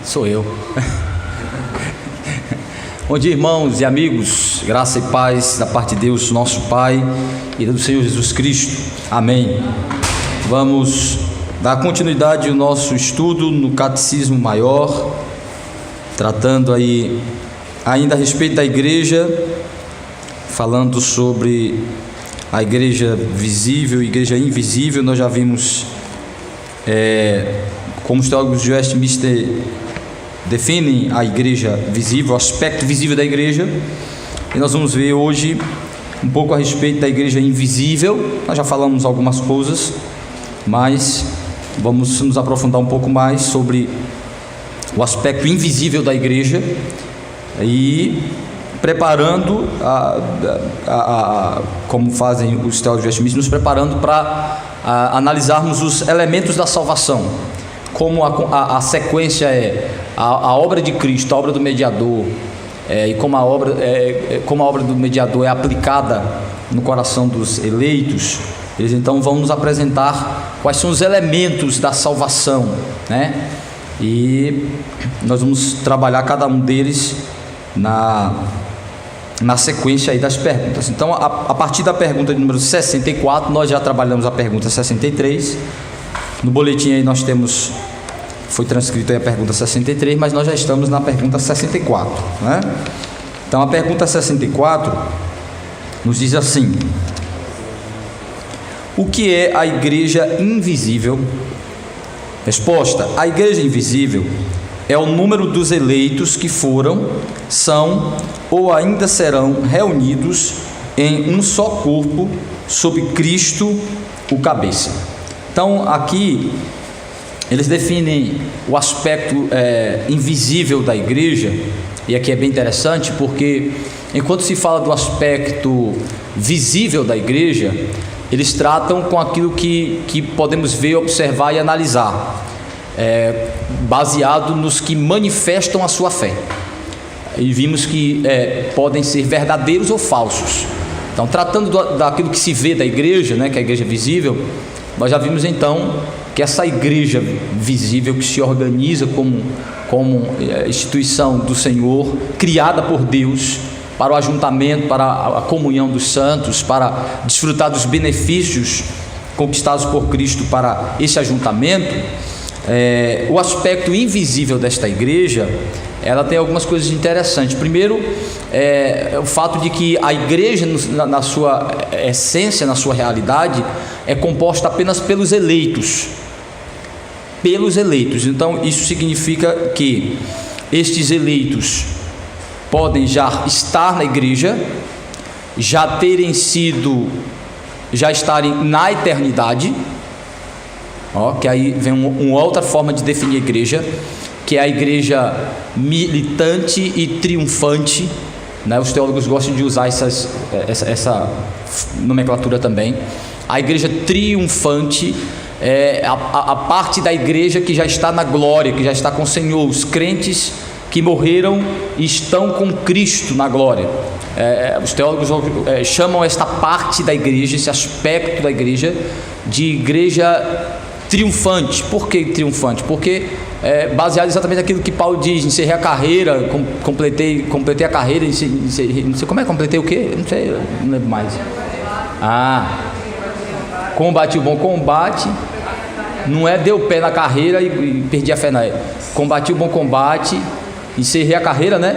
Sou eu. Bom dia, irmãos e amigos, graça e paz da parte de Deus, nosso Pai, e do Senhor Jesus Cristo. Amém. Vamos dar continuidade ao nosso estudo no Catecismo Maior, tratando aí ainda a respeito da igreja, falando sobre a igreja visível e igreja invisível. Nós já vimos como os teólogos de Westminster definem a igreja visível, o aspecto visível da igreja, e nós vamos ver hoje um pouco a respeito da igreja invisível. Nós já falamos algumas coisas, mas vamos nos aprofundar um pouco mais sobre o aspecto invisível da igreja e preparando, como fazem os teólogos de Westminster, nos preparando para analisarmos os elementos da salvação, como a sequência é a obra de Cristo, a obra do mediador, e como a obra do mediador é aplicada no coração dos eleitos. Eles então vão nos apresentar quais são os elementos da salvação, né? E nós vamos trabalhar cada um deles na sequência aí das perguntas. Então, a partir da pergunta de número 64, nós já trabalhamos a pergunta 63. No boletim aí nós temos, foi transcrito aí a pergunta 63, mas nós já estamos na pergunta 64, né? Então, a pergunta 64 nos diz assim: o que é a igreja invisível? Resposta: a igreja invisível é o número dos eleitos que foram, são ou ainda serão reunidos em um só corpo sob Cristo, o cabeça. Então, aqui eles definem o aspecto invisível da igreja, e aqui é bem interessante porque enquanto se fala do aspecto visível da igreja, eles tratam com aquilo que podemos ver, observar e analisar, baseado nos que manifestam a sua fé, e vimos que podem ser verdadeiros ou falsos. Então, tratando daquilo que se vê da igreja, né, que é a igreja visível, nós já vimos então que essa igreja visível, que se organiza como instituição do Senhor, criada por Deus para o ajuntamento, para a comunhão dos santos, para desfrutar dos benefícios conquistados por Cristo para esse ajuntamento, o aspecto invisível desta igreja, ela tem algumas coisas interessantes. Primeiro, o fato de que a igreja, na sua essência, na sua realidade, é composta apenas pelos eleitos. Então, isso significa que estes eleitos podem já estar na igreja, já estarem na eternidade, que aí vem uma outra forma de definir a igreja, que é a igreja militante e triunfante, né? Os teólogos gostam de usar essa nomenclatura também. A igreja triunfante é a parte da igreja que já está na glória, que já está com o Senhor, os crentes que morreram e estão com Cristo na glória. Os teólogos chamam esta parte da igreja, esse aspecto da igreja, de igreja triunfante. Por que triunfante? Porque baseado exatamente naquilo que Paulo diz: encerrei a carreira, completei a carreira, não sei como é, completei o quê? Não lembro mais. Combati o bom combate, não deu pé na carreira e perdi a fé na época. Combati o bom combate, encerrei a carreira, né?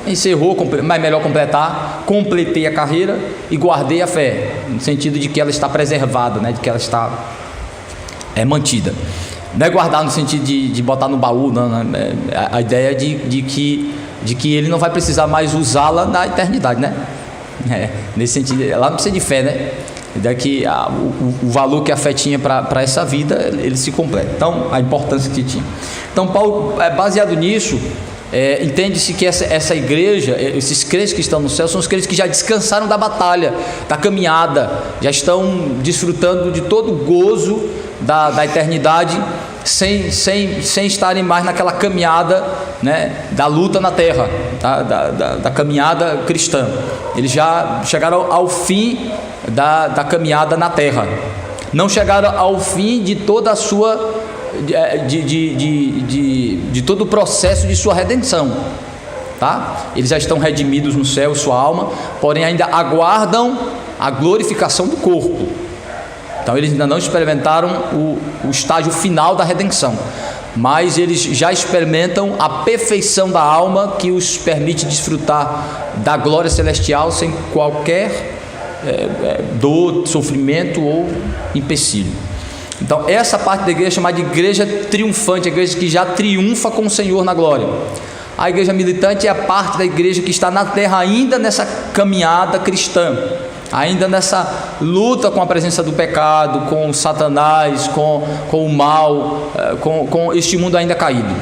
Encerrou, mas melhor completar. Completei a carreira e guardei a fé, no sentido de que ela está preservada, né? De que ela está mantida. Não é guardar no sentido de botar no baú, não. A ideia de que ele não vai precisar mais usá-la na eternidade, né? Nesse sentido, lá não precisa de fé, né? Que o valor que a fé tinha para essa vida, ele se completa. Então, a importância que tinha. Então, Paulo, baseado nisso, entende-se que essa igreja, esses crentes que estão no céu, são os crentes que já descansaram da batalha, da caminhada, já estão desfrutando de todo o gozo da eternidade, sem estarem mais naquela caminhada, né, da luta na terra, da caminhada cristã. Eles já chegaram ao fim da caminhada na terra, não chegaram ao fim de toda a sua de todo o processo de sua redenção, tá? Eles já estão redimidos no céu, sua alma, porém ainda aguardam a glorificação do corpo. Então eles ainda não experimentaram o estágio final da redenção, mas eles já experimentam a perfeição da alma, que os permite desfrutar da glória celestial sem qualquer dor, sofrimento ou empecilho. Então essa parte da igreja é chamada de igreja triunfante, a igreja que já triunfa com o Senhor na glória. A igreja militante é a parte da igreja que está na terra ainda nessa caminhada cristã, ainda nessa luta com a presença do pecado, com Satanás, com o mal, com este mundo ainda caído.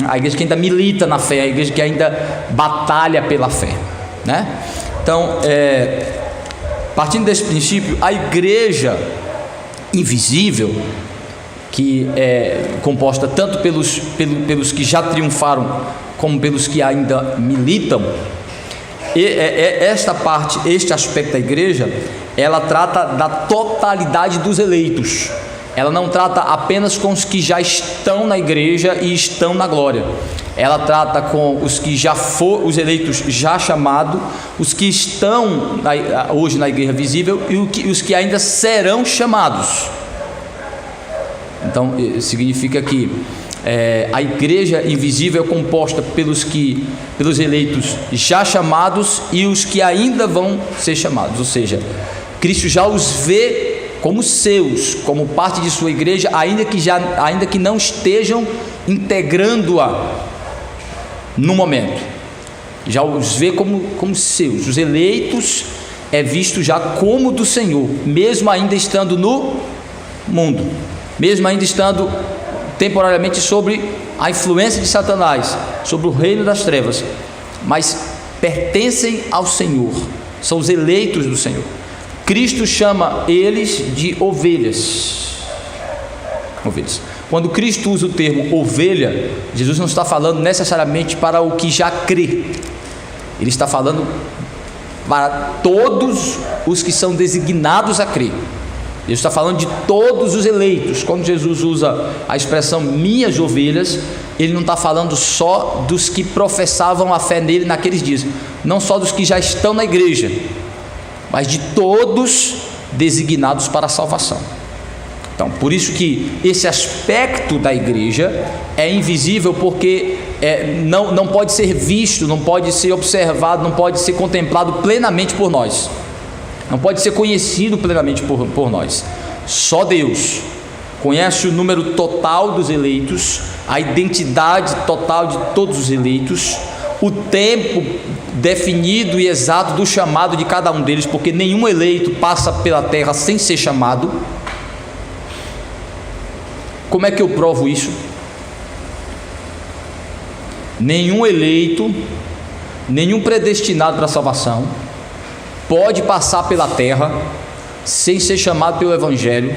A igreja que ainda milita na fé, a igreja que ainda batalha pela fé, né? Então, partindo desse princípio, a igreja invisível, que é composta tanto pelos que já triunfaram como pelos que ainda militam, esta parte, este aspecto da igreja, ela trata da totalidade dos eleitos. Ela não trata apenas com os que já estão na igreja e estão na glória. Ela trata com os que já foram, os eleitos já chamados, os que estão hoje na igreja visível e os que ainda serão chamados. Então significa que a igreja invisível é composta pelos eleitos já chamados e os que ainda vão ser chamados, ou seja, Cristo já os vê como seus, como parte de sua igreja, ainda que não estejam integrando-a no momento, já os vê como seus. Os eleitos é visto já como do Senhor, mesmo ainda estando no mundo, mesmo ainda estando temporariamente sobre a influência de Satanás, sobre o reino das trevas, mas pertencem ao Senhor, são os eleitos do Senhor. Cristo chama eles de ovelhas. Quando Cristo usa o termo ovelha, Jesus não está falando necessariamente para o que já crê, ele está falando para todos os que são designados a crer. Ele está falando de todos os eleitos. Quando Jesus usa a expressão minhas ovelhas, ele não está falando só dos que professavam a fé nele naqueles dias, não só dos que já estão na igreja, mas de todos designados para a salvação. Então, por isso que esse aspecto da igreja é invisível, porque não pode ser visto, não pode ser observado, não pode ser contemplado plenamente por nós, não pode ser conhecido plenamente por nós. Só Deus conhece o número total dos eleitos, a identidade total de todos os eleitos, o tempo definido e exato do chamado de cada um deles, porque nenhum eleito passa pela terra sem ser chamado. Como é que eu provo isso? Nenhum eleito, nenhum predestinado para a salvação pode passar pela terra sem ser chamado pelo Evangelho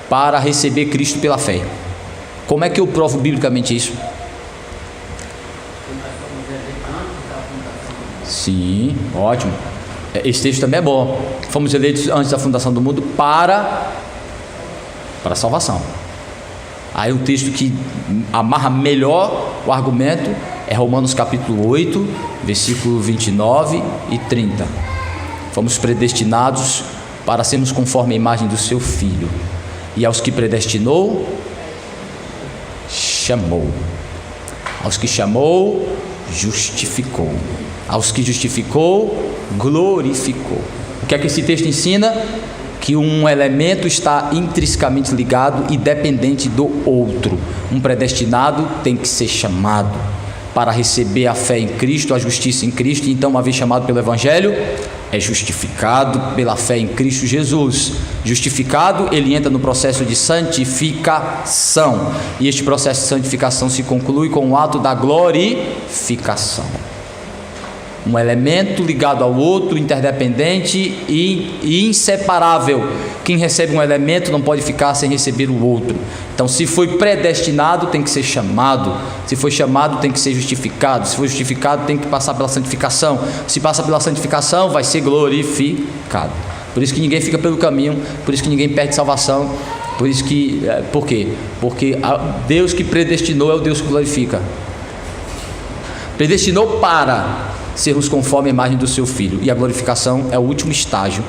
para receber Cristo pela fé. Como é que eu provo biblicamente isso? Sim, ótimo. Esse texto também é bom. Fomos eleitos antes da fundação do mundo para a salvação. Aí um texto que amarra melhor o argumento é Romanos capítulo 8, versículo 29 e 30. Fomos predestinados para sermos conforme a imagem do seu Filho. E aos que predestinou, chamou. Aos que chamou, justificou. Aos que justificou, glorificou. O que é que esse texto ensina? Que um elemento está intrinsecamente ligado e dependente do outro. Um predestinado tem que ser chamado para receber a fé em Cristo, a justiça em Cristo, e então, uma vez chamado pelo Evangelho, é justificado pela fé em Cristo Jesus. Justificado, ele entra no processo de santificação, e este processo de santificação se conclui com o ato da glorificação. Um elemento ligado ao outro, interdependente e inseparável. Quem recebe um elemento não pode ficar sem receber o outro. Então, se foi predestinado, tem que ser chamado. Se foi chamado, tem que ser justificado. Se foi justificado, tem que passar pela santificação. Se passa pela santificação, vai ser glorificado. Por isso que ninguém fica pelo caminho, por isso que ninguém perde salvação, Por isso que, por quê? Porque Deus que predestinou é o Deus que glorifica. Predestinou para sermos conforme a imagem do seu Filho. E a glorificação é o último estágio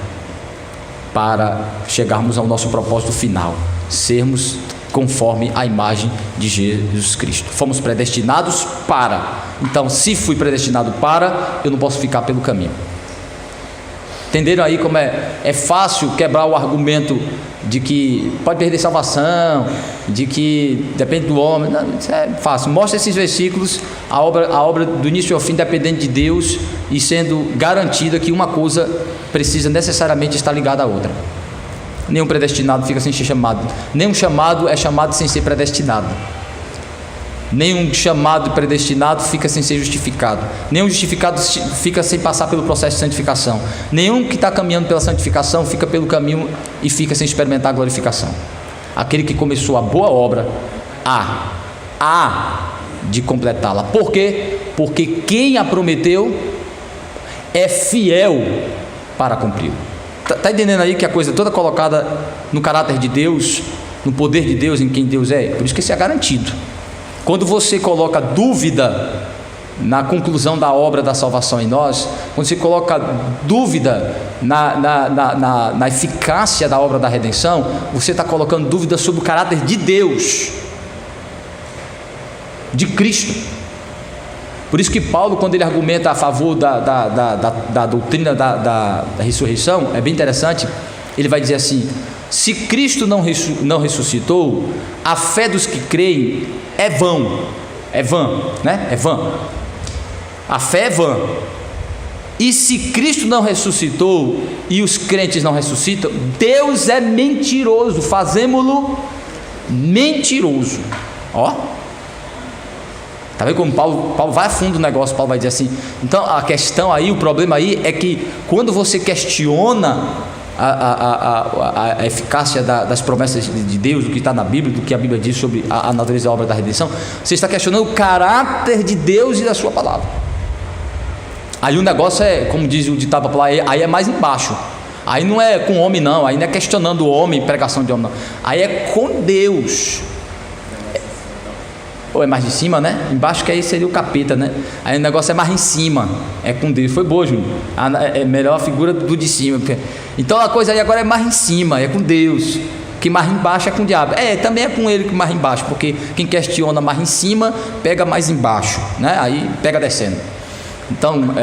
para chegarmos ao nosso propósito final, sermos conforme a imagem de Jesus Cristo. Fomos predestinados para. Então, se fui predestinado para, eu não posso ficar pelo caminho. Entenderam aí como é fácil quebrar o argumento de que pode perder salvação, de que depende do homem? Não, isso é fácil. Mostra esses versículos, a obra do início ao fim dependendo de Deus e sendo garantida que uma coisa precisa necessariamente estar ligada à outra. Nenhum predestinado fica sem ser chamado. Nenhum chamado é chamado sem ser predestinado. Nenhum chamado predestinado fica sem ser justificado. Nenhum justificado fica sem passar pelo processo de santificação. Nenhum que está caminhando pela santificação fica pelo caminho e fica sem experimentar a glorificação. Aquele que começou a boa obra há de completá-la. Por quê? Porque quem a prometeu é fiel para cumprir. Está entendendo aí que a coisa toda colocada no caráter de Deus, no poder de Deus, em quem Deus é? Por isso que isso é garantido. Quando você coloca dúvida na conclusão da obra da salvação em nós, quando você coloca dúvida na eficácia da obra da redenção, você está colocando dúvida sobre o caráter de Deus, de Cristo. Por isso que Paulo, quando ele argumenta a favor da doutrina da ressurreição, é bem interessante, ele vai dizer assim: se Cristo não ressuscitou, a fé dos que creem é vã, né? É vã. A fé é vã. E se Cristo não ressuscitou e os crentes não ressuscitam, Deus é mentiroso, fazemo-lo mentiroso. Ó, tá vendo como Paulo vai a fundo no negócio? Paulo vai dizer assim. Então a questão aí, o problema aí é que quando você questiona a eficácia das promessas de Deus, do que está na Bíblia, do que a Bíblia diz sobre a natureza e a obra da redenção, você está questionando o caráter de Deus e da sua palavra. Aí o negócio é, como diz o ditado popular, aí é mais embaixo. Aí não é com o homem não, aí não é questionando o homem, pregação de homem não, aí é com Deus. Ou é mais de cima, né? Embaixo que aí seria o capeta, né? Aí o negócio é mais em cima, é com Deus. Foi boa, Júnior. É melhor a figura do de cima. Então a coisa aí agora é mais em cima, é com Deus. Que mais embaixo é com o diabo. Também é com ele que mais embaixo, porque quem questiona mais em cima, pega mais embaixo, né? Aí pega descendo. Então,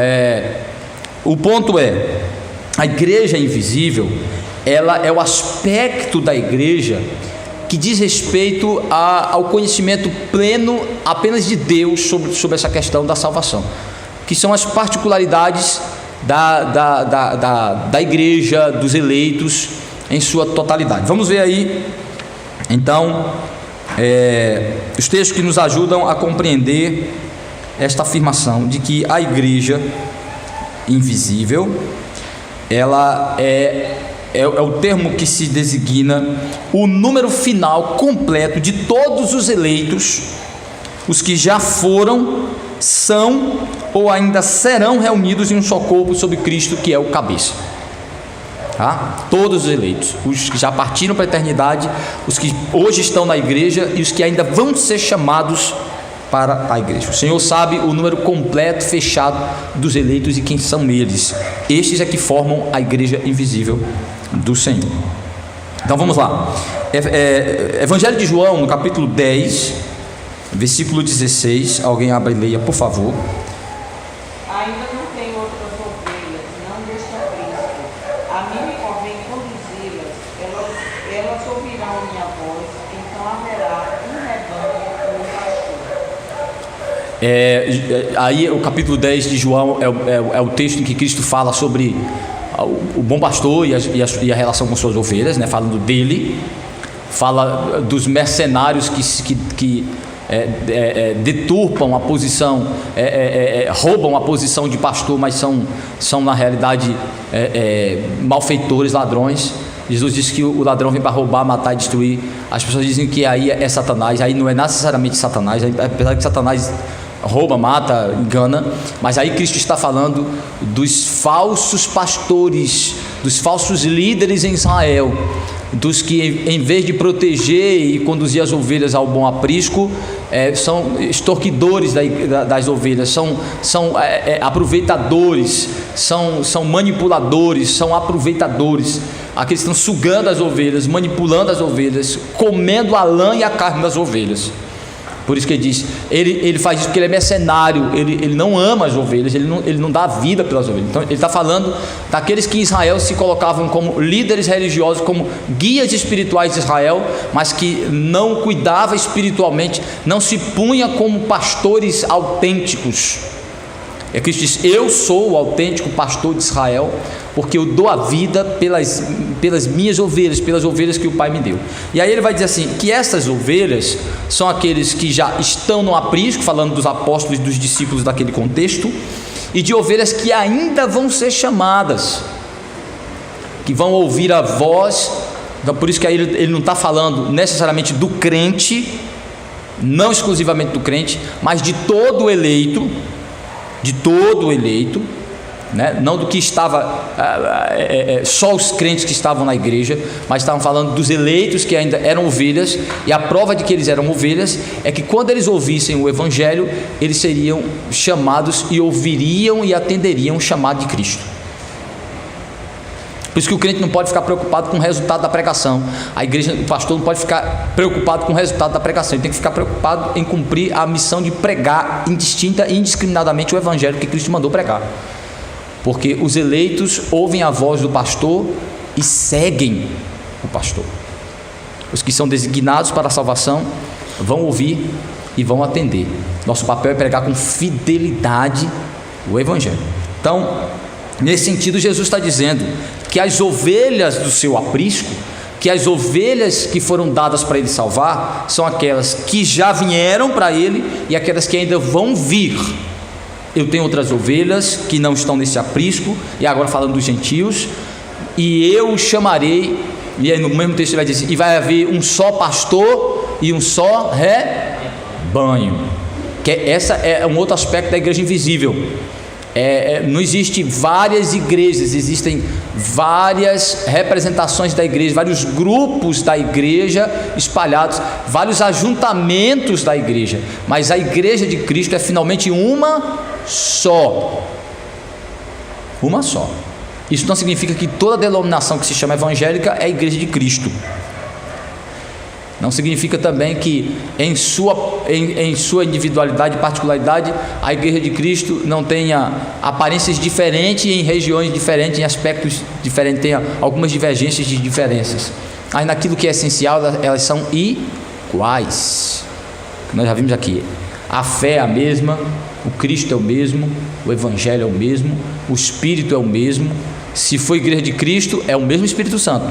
o ponto é, a igreja invisível, ela é o aspecto da igreja que diz respeito ao conhecimento pleno apenas de Deus sobre essa questão da salvação, que são as particularidades da igreja, dos eleitos em sua totalidade. Vamos ver aí então os textos que nos ajudam a compreender esta afirmação de que a igreja invisível, ela é o termo que se designa o número final completo de todos os eleitos, os que já foram, são ou ainda serão reunidos em um só corpo sob Cristo, que é o cabeça. Tá? Todos os eleitos, os que já partiram para a eternidade, os que hoje estão na igreja e os que ainda vão ser chamados para a igreja. O Senhor sabe o número completo, fechado dos eleitos e quem são eles. Estes é que formam a igreja invisível do Senhor. Então vamos lá. Evangelho de João, no capítulo 10, versículo 16. Alguém abre e leia, por favor. Ainda não tenho outras ovelhas, não deste aprisco. A mim me convém conduzi-las. Elas ouvirão a minha voz, então haverá um rebanho e um pastor. Aí o capítulo 10 de João é o texto em que Cristo fala sobre o bom pastor e a relação com suas ovelhas, né? Falando dele, fala dos mercenários que deturpam a posição, roubam a posição de pastor, mas são na realidade malfeitores, ladrões. Jesus disse que o ladrão vem para roubar, matar e destruir. As pessoas dizem que aí é Satanás, aí não é necessariamente Satanás, apesar de que Satanás rouba, mata, engana, mas aí Cristo está falando dos falsos pastores, dos falsos líderes em Israel, dos que, em vez de proteger e conduzir as ovelhas ao bom aprisco, são extorquidores das ovelhas, são aproveitadores, são manipuladores, são aproveitadores, aqueles que estão sugando as ovelhas, manipulando as ovelhas, comendo a lã e a carne das ovelhas. Por isso que ele diz, ele faz isso porque ele é mercenário, ele não ama as ovelhas, ele não dá vida pelas ovelhas. Então ele está falando daqueles que em Israel se colocavam como líderes religiosos, como guias espirituais de Israel, mas que não cuidava espiritualmente, não se punha como pastores autênticos. Cristo diz, eu sou o autêntico pastor de Israel, porque eu dou a vida pelas minhas ovelhas, pelas ovelhas que o Pai me deu. E aí ele vai dizer assim, que essas ovelhas são aqueles que já estão no aprisco, falando dos apóstolos e dos discípulos daquele contexto, e de ovelhas que ainda vão ser chamadas, que vão ouvir a voz. Então por isso que aí ele não está falando necessariamente do crente, não exclusivamente do crente, mas de todo eleito, né? Não do que estava só os crentes que estavam na igreja, mas estavam falando dos eleitos que ainda eram ovelhas. E a prova de que eles eram ovelhas é que quando eles ouvissem o evangelho, eles seriam chamados e ouviriam e atenderiam o chamado de Cristo. Por isso que o crente não pode ficar preocupado com o resultado da pregação. A igreja, o pastor não pode ficar preocupado com o resultado da pregação. Ele tem que ficar preocupado em cumprir a missão de pregar indistinta e indiscriminadamente o evangelho que Cristo mandou pregar. Porque os eleitos ouvem a voz do pastor e seguem o pastor. Os que são designados para a salvação vão ouvir e vão atender. Nosso papel é pregar com fidelidade o evangelho. Então, nesse sentido, Jesus está dizendo que as ovelhas do seu aprisco, que as ovelhas que foram dadas para ele salvar, são aquelas que já vieram para ele e aquelas que ainda vão vir. Eu tenho outras ovelhas que não estão nesse aprisco, e agora falando dos gentios, e eu os chamarei, e aí no mesmo texto ele vai dizer, e vai haver um só pastor e um só rebanho. Essa é um outro aspecto da igreja invisível. Não existe várias igrejas, existem várias representações da igreja, vários grupos da igreja espalhados, vários ajuntamentos da igreja, mas a igreja de Cristo é finalmente uma só. Isso não significa que toda denominação que se chama evangélica é a igreja de Cristo. Não significa também que em sua individualidade e particularidade a igreja de Cristo não tenha aparências diferentes em regiões diferentes, em aspectos diferentes, tenha algumas divergências de diferenças. Mas naquilo que é essencial, elas são iguais. Nós já vimos aqui, a fé é a mesma, o Cristo é o mesmo, o Evangelho é o mesmo, o Espírito é o mesmo. Se for igreja de Cristo, é o mesmo Espírito Santo.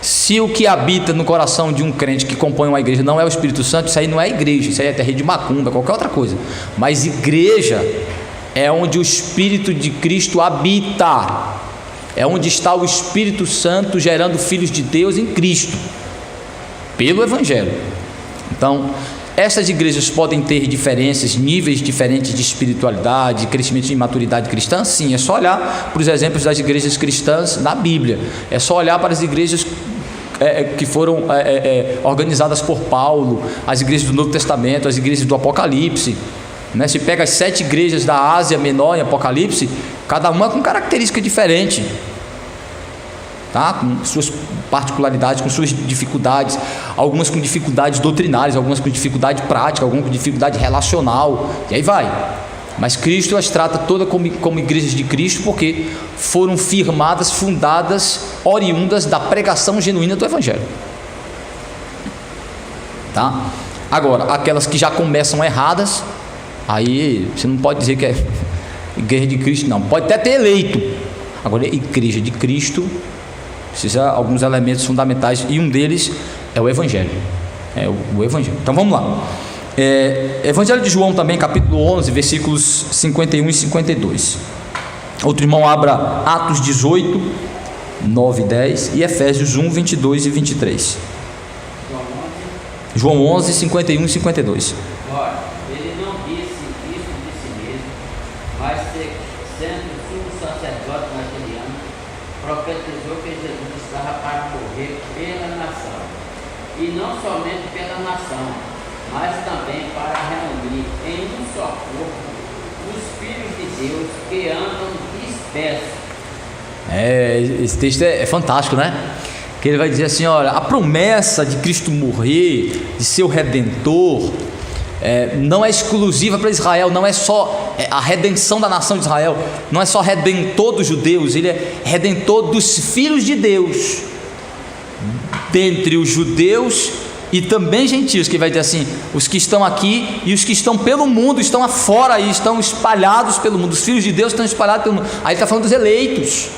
Se o que habita no coração de um crente que compõe uma igreja não é o Espírito Santo, isso aí não é igreja, isso aí é terreiro de macumba, qualquer outra coisa. Mas igreja é onde o Espírito de Cristo habita, é onde está o Espírito Santo gerando filhos de Deus em Cristo, pelo Evangelho. Então, essas igrejas podem ter diferenças, níveis diferentes de espiritualidade, de crescimento de maturidade cristã? Sim, é só olhar para os exemplos das igrejas cristãs na Bíblia, é só olhar para as igrejas que foram organizadas por Paulo, as igrejas do Novo Testamento, as igrejas do Apocalipse, né? Se pega as 7 igrejas da Ásia Menor em Apocalipse, cada uma com característica diferente, tá? Com suas particularidades, com suas dificuldades, algumas com dificuldades doutrinárias, algumas com dificuldade prática, algumas com dificuldade relacional, e aí vai. Mas Cristo as trata todas como igrejas de Cristo, porque foram firmadas, fundadas, oriundas da pregação genuína do Evangelho, tá? Agora, aquelas que já começam erradas, aí você não pode dizer que é igreja de Cristo, não. Pode até ter eleito. Agora, igreja de Cristo precisa alguns elementos fundamentais, e um deles é o Evangelho. O Evangelho. Então vamos lá. Evangelho de João também, capítulo 11, versículos 51 e 52. Outro irmão abra Atos 18, 9 e 10 e Efésios 1, 22 e 23. João 11, 51 e 52. Ora, ele não disse isto de si mesmo, mas sendo sumo sacerdote naquele ano, profetizou que Jesus estava para morrer pela nação, e não somente pela nação, mas também para reunir em um só corpo os filhos de Deus que andam dispersos. Esse texto é fantástico, né? Que ele vai dizer assim: olha, a promessa de Cristo morrer, de ser o Redentor, não é exclusiva para Israel, não é só a redenção da nação de Israel, não é só redentor dos judeus, ele é redentor dos filhos de Deus, dentre os judeus e também gentios, que vai dizer assim, os que estão aqui e os que estão pelo mundo, estão afora aí, estão espalhados pelo mundo, os filhos de Deus estão espalhados pelo mundo. Aí ele está falando dos eleitos,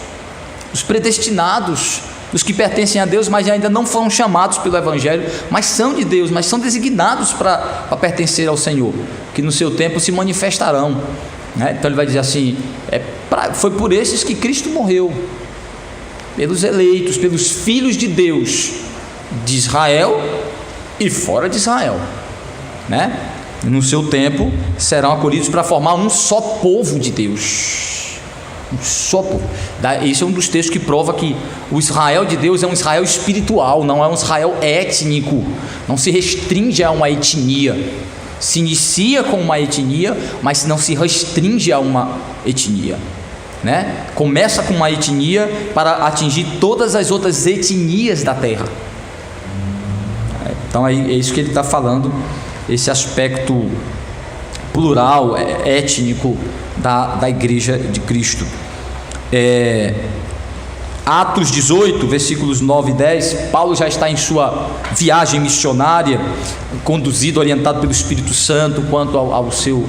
os predestinados, os que pertencem a Deus, mas ainda não foram chamados pelo Evangelho, mas são de Deus, mas são designados para pertencer ao Senhor, que no seu tempo se manifestarão, né? Então ele vai dizer assim, foi por esses que Cristo morreu, pelos eleitos, pelos filhos de Deus, de Israel e fora de Israel, né? No seu tempo serão acolhidos para formar um só povo de Deus. Um só povo. Esse é um dos textos que prova que o Israel de Deus é um Israel espiritual, não é um Israel étnico, não se restringe a uma etnia, se inicia com uma etnia, mas não se restringe a uma etnia, né? Começa com uma etnia para atingir todas as outras etnias da terra. Então é isso que ele está falando, esse aspecto plural, étnico da igreja de Cristo. Atos 18, versículos 9 e 10, Paulo já está em sua viagem missionária, conduzido, orientado pelo Espírito Santo quanto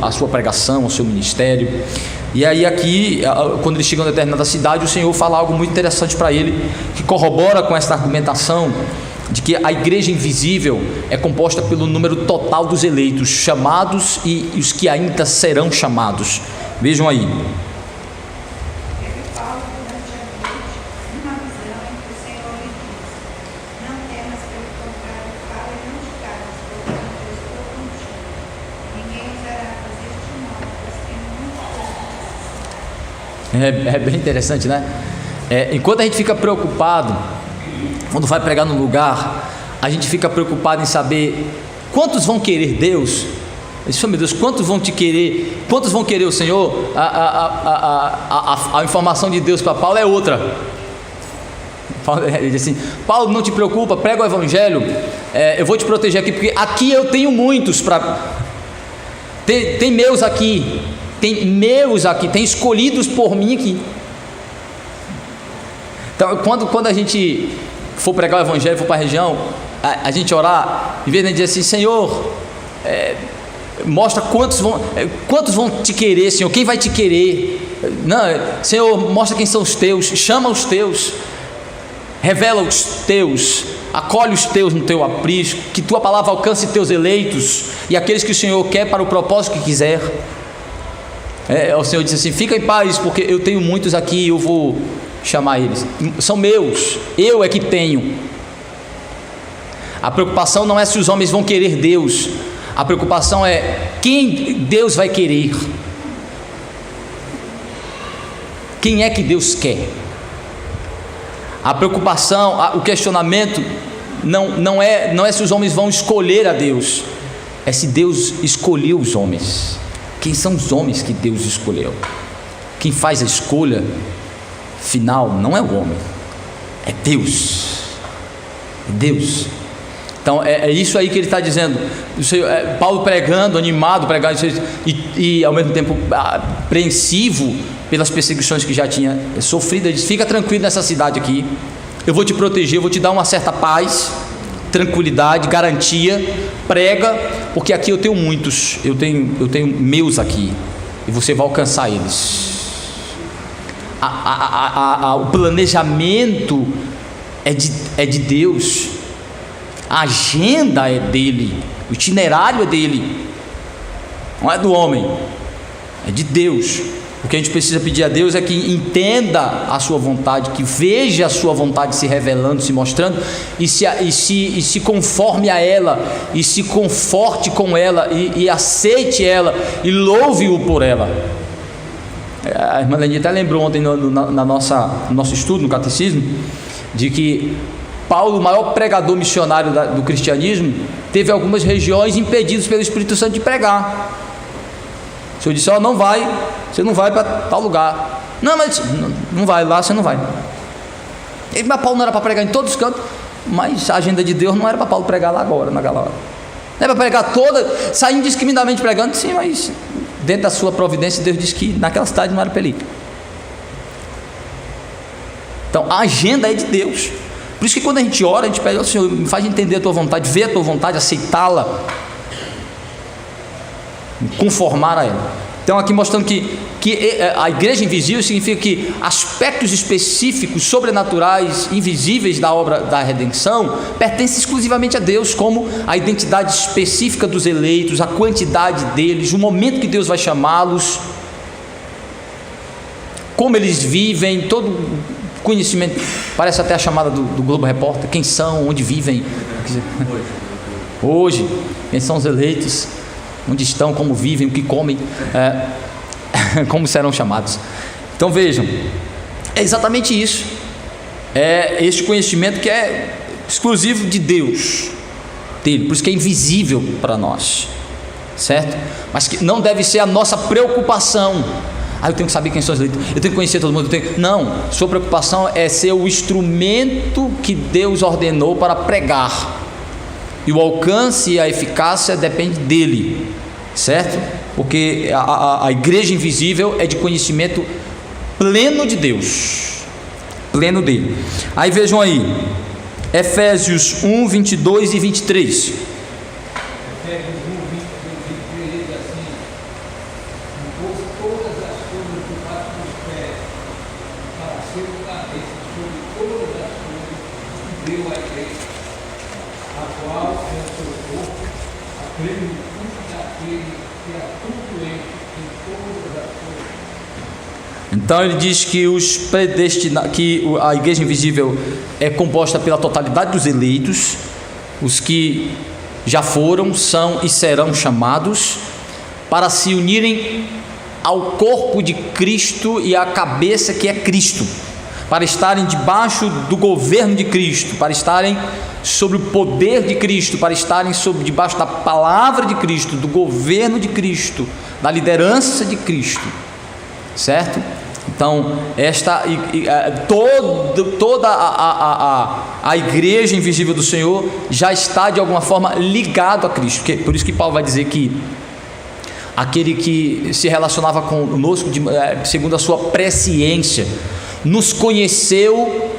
à sua pregação, ao seu ministério. E aí aqui, quando ele chega em uma determinada cidade, o Senhor fala algo muito interessante para ele, que corrobora com essa argumentação de que a igreja invisível é composta pelo número total dos eleitos, chamados e os que ainda serão chamados. Vejam aí. É bem interessante, né? Enquanto a gente fica preocupado, quando vai pregar num lugar, a gente fica preocupado em saber quantos vão querer Deus. Eu disse, meu Deus, quantos vão te querer? Quantos vão querer o Senhor? A informação de Deus para Paulo é outra. Ele diz assim: Paulo, não te preocupa, prega o Evangelho, eu vou te proteger aqui, porque aqui eu tenho muitos para. Tem meus aqui. Tem meus aqui, tem escolhidos por mim aqui. Então, quando a gente for pregar o Evangelho, for para a região, a gente orar, em vez de dizer assim: Senhor, mostra quantos vão te querer, Senhor, quem vai te querer? Não, Senhor, mostra quem são os teus, chama os teus, revela os teus, acolhe os teus no teu aprisco, que tua palavra alcance teus eleitos e aqueles que o Senhor quer para o propósito que quiser. O Senhor disse assim: fica em paz, porque eu tenho muitos aqui e eu vou chamar eles, são meus, eu é que tenho. A preocupação não é se os homens vão querer Deus, a preocupação é quem Deus vai querer, quem é que Deus quer. A preocupação, o questionamento não é se os homens vão escolher a Deus, é se Deus escolheu os homens. Quem são os homens que Deus escolheu? Quem faz a escolha final não é o homem, é Deus. É Deus. Então é isso aí que ele está dizendo. Paulo pregando, animado, pregando e ao mesmo tempo apreensivo pelas perseguições que já tinha sofrido. Ele diz: fica tranquilo nessa cidade aqui, eu vou te proteger, eu vou te dar uma certa paz, tranquilidade, garantia, prega, porque aqui eu tenho muitos, eu tenho meus aqui, e você vai alcançar eles. O planejamento é de Deus, a agenda é dele, o itinerário é dele, não é do homem, é de Deus. O que a gente precisa pedir a Deus é que entenda a sua vontade, que veja a sua vontade se revelando, se mostrando, e se conforme a ela, e se conforte com ela, e aceite ela, e louve-o por ela. A irmã Leni até lembrou ontem no nosso estudo, no catecismo, de que Paulo, o maior pregador missionário do cristianismo, teve algumas regiões impedidas pelo Espírito Santo de pregar. O Senhor disse: você não vai para tal lugar. Não, mas não vai lá, você não vai. Mas Paulo não era para pregar em todos os cantos, mas a agenda de Deus não era para Paulo pregar lá agora, naquela hora. Não era para pregar sair indiscriminadamente pregando, sim, mas dentro da sua providência, Deus disse que naquela cidade não era para ele ir. Então a agenda é de Deus. Por isso que quando a gente ora, a gente pede: Senhor, me faz entender a tua vontade, ver a tua vontade, aceitá-la, conformar a ela. Então aqui mostrando que a igreja invisível significa que aspectos específicos, sobrenaturais, invisíveis da obra da redenção pertencem exclusivamente a Deus, como a identidade específica dos eleitos, a quantidade deles, o momento que Deus vai chamá-los, como eles vivem, todo conhecimento. Parece até a chamada do Globo Repórter: quem são, onde vivem, hoje, quem são os eleitos, onde estão, como vivem, o que comem, como serão chamados. Então vejam, é exatamente isso, é este conhecimento que é exclusivo de Deus, dele, por isso que é invisível para nós, certo? Mas que não deve ser a nossa preocupação. Eu tenho que saber quem são os eleitos, eu tenho que conhecer todo mundo, não, sua preocupação é ser o instrumento que Deus ordenou para pregar, e o alcance e a eficácia depende dele, certo? Porque a igreja invisível é de conhecimento pleno de Deus, pleno dele. Aí vejam aí, Efésios 1, 22 e 23. Então ele diz que a igreja invisível é composta pela totalidade dos eleitos, os que já foram, são e serão chamados para se unirem ao corpo de Cristo e à cabeça que é Cristo, para estarem debaixo do governo de Cristo, para estarem sobre o poder de Cristo, para estarem debaixo da palavra de Cristo, do governo de Cristo, da liderança de Cristo, certo? Então, toda a igreja invisível do Senhor já está de alguma forma ligado a Cristo. Por isso que Paulo vai dizer que aquele que se relacionava conosco segundo a sua presciência, nos conheceu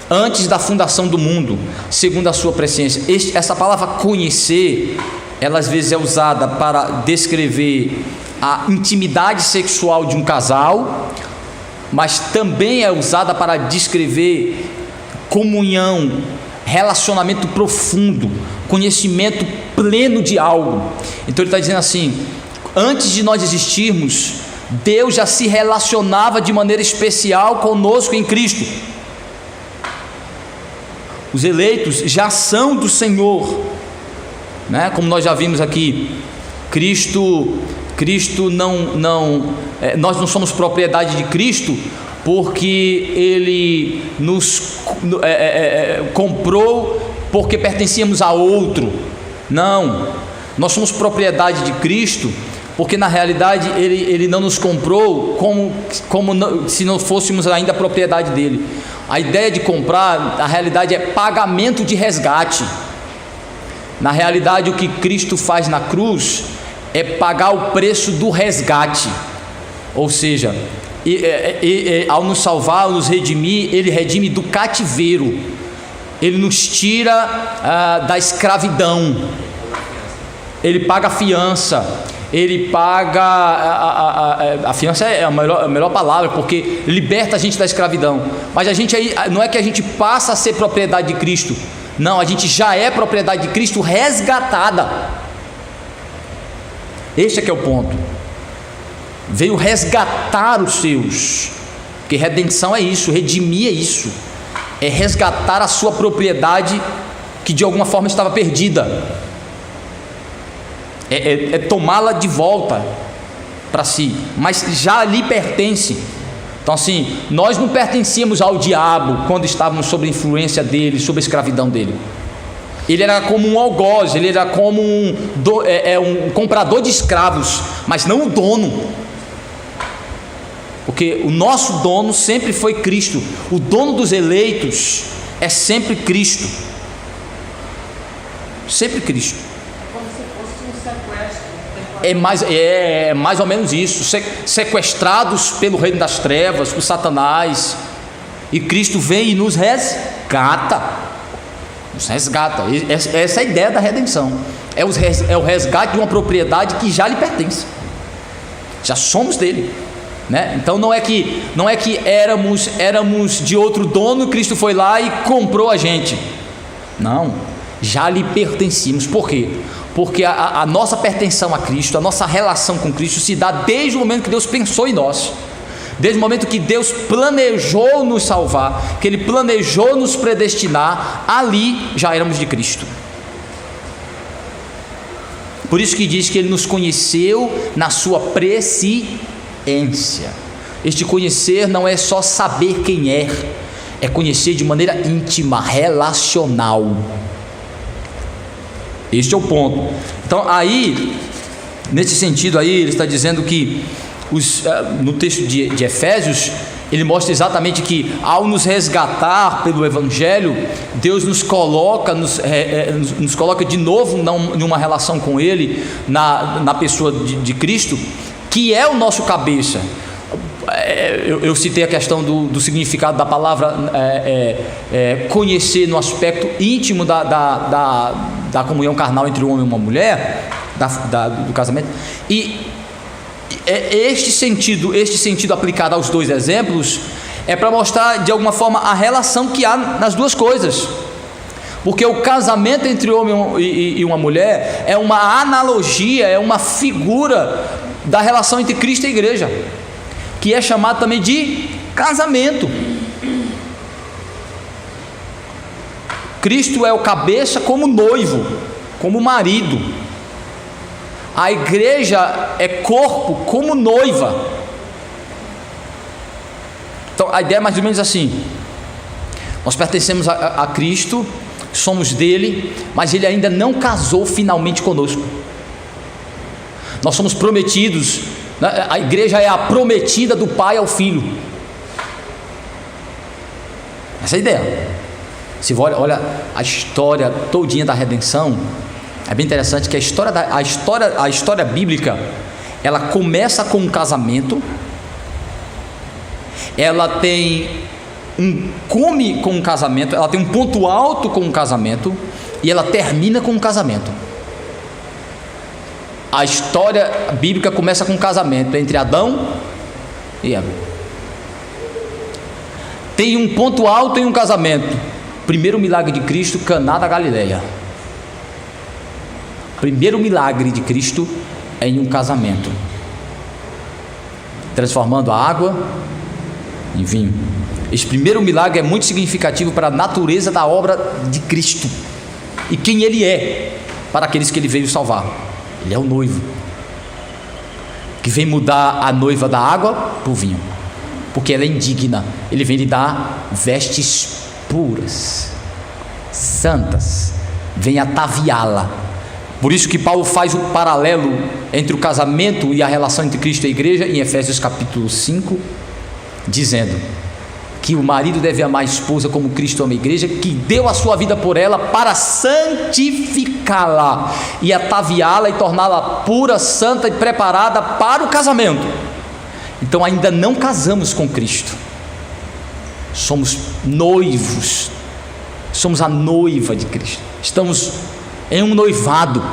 antes da fundação do mundo, segundo a sua presciência. Essa palavra conhecer, ela às vezes é usada para descrever a intimidade sexual de um casal, mas também é usada para descrever comunhão, relacionamento profundo, conhecimento pleno de algo. Então ele está dizendo assim: antes de nós existirmos, Deus já se relacionava de maneira especial conosco em Cristo. Os eleitos já são do Senhor, né? Como nós já vimos aqui, nós não somos propriedade de Cristo porque Ele nos comprou porque pertencíamos a outro. Não, nós somos propriedade de Cristo porque na realidade Ele não nos comprou como se não fôssemos ainda propriedade dele. A ideia de comprar, a realidade é pagamento de resgate. Na realidade, o que Cristo faz na cruz é pagar o preço do resgate, ou seja, ao nos salvar, ao nos redimir, Ele redime do cativeiro, Ele nos tira da escravidão, Ele paga a fiança, Ele paga a fiança é a melhor palavra, porque liberta a gente da escravidão. Mas a gente aí, não é que a gente passa a ser propriedade de Cristo, não, a gente já é propriedade de Cristo resgatada. Este é que é o ponto. Veio resgatar os seus, porque redenção é isso, redimir é isso, é resgatar a sua propriedade que de alguma forma estava perdida, é tomá-la de volta para si, mas já lhe pertence. Então assim, nós não pertencíamos ao diabo quando estávamos sob a influência dele, sob a escravidão dele. Ele era como um algoz, ele era como um comprador de escravos, mas não o dono. Porque o nosso dono sempre foi Cristo. O dono dos eleitos é sempre Cristo. Sempre Cristo. Como se fosse um sequestro. É mais ou menos isso. Sequestrados pelo reino das trevas, por Satanás. E Cristo vem e nos resgata. Nos resgata. Essa é a ideia da redenção. É o resgate de uma propriedade que já lhe pertence. Já somos dele. Né? Então não é que éramos de outro dono e Cristo foi lá e comprou a gente. Não, já lhe pertencíamos. Por quê? Porque a nossa pertenção a Cristo, a nossa relação com Cristo se dá desde o momento que Deus pensou em nós, desde o momento que Deus planejou nos salvar, que Ele planejou nos predestinar. Ali já éramos de Cristo. Por isso que diz que Ele nos conheceu na sua presciência. Este conhecer não é só saber quem é conhecer de maneira íntima, relacional. Este é o ponto. Então aí, nesse sentido aí, ele está dizendo que no texto de Efésios, ele mostra exatamente que ao nos resgatar pelo Evangelho, Deus nos coloca de novo em uma relação com Ele, na pessoa de Cristo, que é o nosso cabeça. Eu citei a questão do significado da palavra conhecer no aspecto íntimo da comunhão carnal entre um homem e uma mulher, do casamento. E este sentido aplicado aos dois exemplos é para mostrar de alguma forma a relação que há nas duas coisas. Porque o casamento entre um homem e uma mulher é uma analogia, é uma figura da relação entre Cristo e a igreja, que é chamado também de casamento. Cristo é o cabeça como noivo, como marido. A igreja é corpo como noiva. Então a ideia é mais ou menos assim: nós pertencemos a Cristo, somos dele, mas ele ainda não casou finalmente conosco. Nós somos prometidos, né? A igreja é a prometida do pai ao filho. Essa é a ideia. Se olha a história todinha da redenção, é bem interessante que a história bíblica, ela começa com um casamento, ela tem um cume com um casamento, ela tem um ponto alto com um casamento e ela termina com um casamento. A história bíblica começa com um casamento entre Adão e Eva. Tem um ponto alto em um casamento. Primeiro milagre de Cristo, Caná da Galileia. Primeiro milagre de Cristo é em um casamento, transformando a água em vinho. Esse primeiro milagre é muito significativo para a natureza da obra de Cristo e quem Ele é para aqueles que Ele veio salvar. Ele é o noivo que vem mudar a noiva da água para o vinho, porque ela é indigna. Ele vem lhe dar vestes puras, santas, vem ataviá-la. Por isso que Paulo faz o paralelo entre o casamento e a relação entre Cristo e a igreja em Efésios capítulo 5, dizendo que o marido deve amar a esposa como Cristo ama a igreja, que deu a sua vida por ela para santificá-la e ataviá-la e torná-la pura, santa e preparada para o casamento. Então ainda não casamos com Cristo, somos noivos, somos a noiva de Cristo, estamos em um noivado.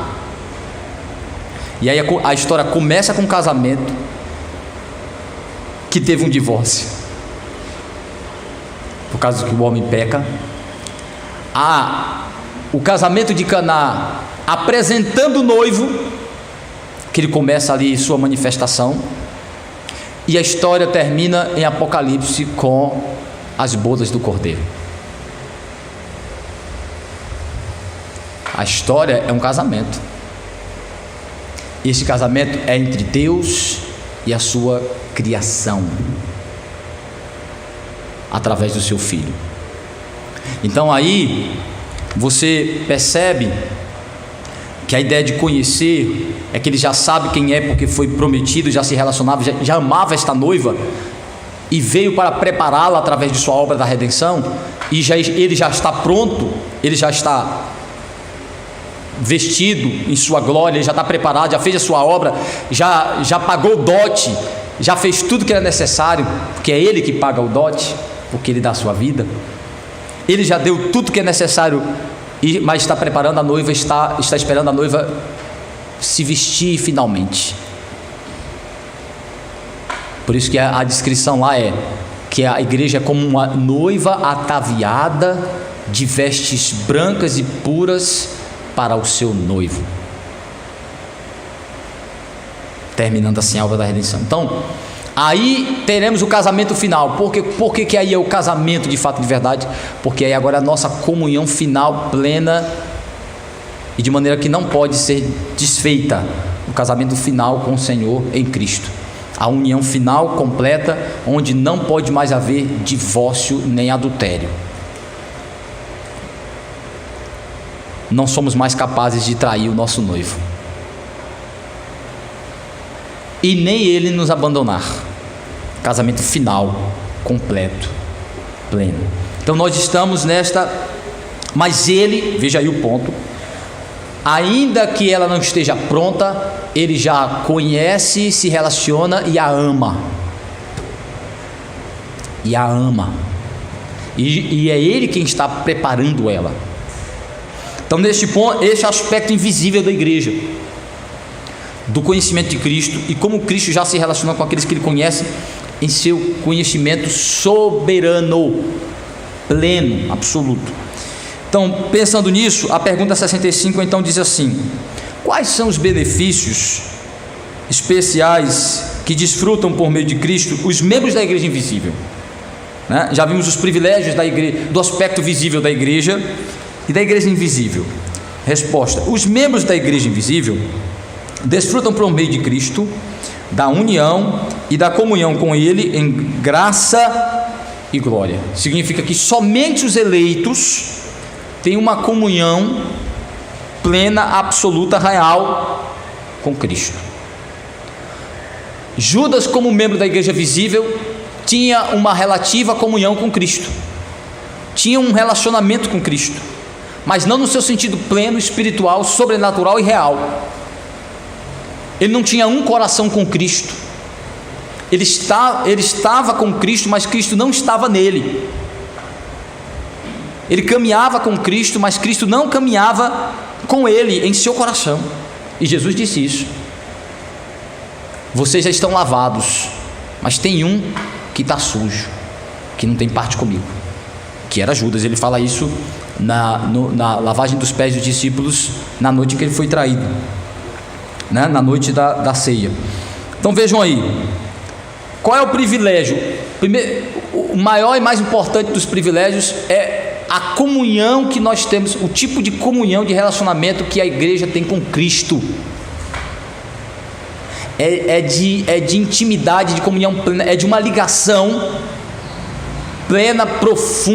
E aí a história começa com um casamento que teve um divórcio, por causa que o homem peca. O casamento de Caná apresentando o noivo, que ele começa ali sua manifestação, e a história termina em Apocalipse com as bodas do Cordeiro. A história é um casamento. Esse casamento é entre Deus e a sua criação através do seu filho. Então aí você percebe que a ideia de conhecer é que ele já sabe quem é porque foi prometido, já se relacionava, já amava esta noiva e veio para prepará-la através de sua obra da redenção, e ele já está pronto, ele já está vestido em sua glória, ele já está preparado, já fez a sua obra, já pagou o dote, já fez tudo que era necessário, porque é ele que paga o dote, porque ele dá a sua vida. Ele já deu tudo que é necessário, mas está preparando a noiva, está esperando a noiva se vestir finalmente. Por isso que a descrição lá é que a igreja é como uma noiva ataviada de vestes brancas e puras para o seu noivo, terminando assim a obra da redenção. Então aí teremos o casamento final. Por que aí é o casamento de fato, de verdade? Porque aí agora é a nossa comunhão final plena e de maneira que não pode ser desfeita. O casamento final com o Senhor em Cristo, a união final completa, onde não pode mais haver divórcio nem adultério. Não somos mais capazes de trair o nosso noivo, e nem ele nos abandonar. Casamento final, completo, pleno. Então nós estamos nesta, mas ele, veja aí o ponto, ainda que ela não esteja pronta, ele já conhece, se relaciona e a ama. E a ama. E é ele quem está preparando ela. Então neste ponto, este é o aspecto invisível da igreja, do conhecimento de Cristo, e como Cristo já se relaciona com aqueles que ele conhece em seu conhecimento soberano, pleno, absoluto. Então, pensando nisso, a pergunta 65 então diz assim: quais são os benefícios especiais que desfrutam por meio de Cristo os membros da igreja invisível? Né? Já vimos os privilégios da igreja, do aspecto visível da igreja e da igreja invisível. Resposta: os membros da igreja invisível desfrutam por meio de Cristo da união e da comunhão com ele em graça e glória. Significa que somente os eleitos têm uma comunhão plena, absoluta, real com Cristo. Judas, como membro da igreja visível, tinha uma relativa comunhão com Cristo, tinha um relacionamento com Cristo, mas não no seu sentido pleno, espiritual, sobrenatural e real. Ele não tinha um coração com Cristo. Ele estava com Cristo, mas Cristo não estava nele. Ele caminhava com Cristo, mas Cristo não caminhava com ele em seu coração. E Jesus disse isso: vocês já estão lavados, mas tem um que está sujo, que não tem parte comigo, que era Judas. Ele fala isso na lavagem dos pés dos discípulos na noite em que ele foi traído, né? Na noite da ceia. Então vejam aí, qual é o privilégio? Primeiro, o maior e mais importante dos privilégios é a comunhão que nós temos, o tipo de comunhão, de relacionamento que a igreja tem com Cristo. É de intimidade, de comunhão plena, é de uma ligação plena, profunda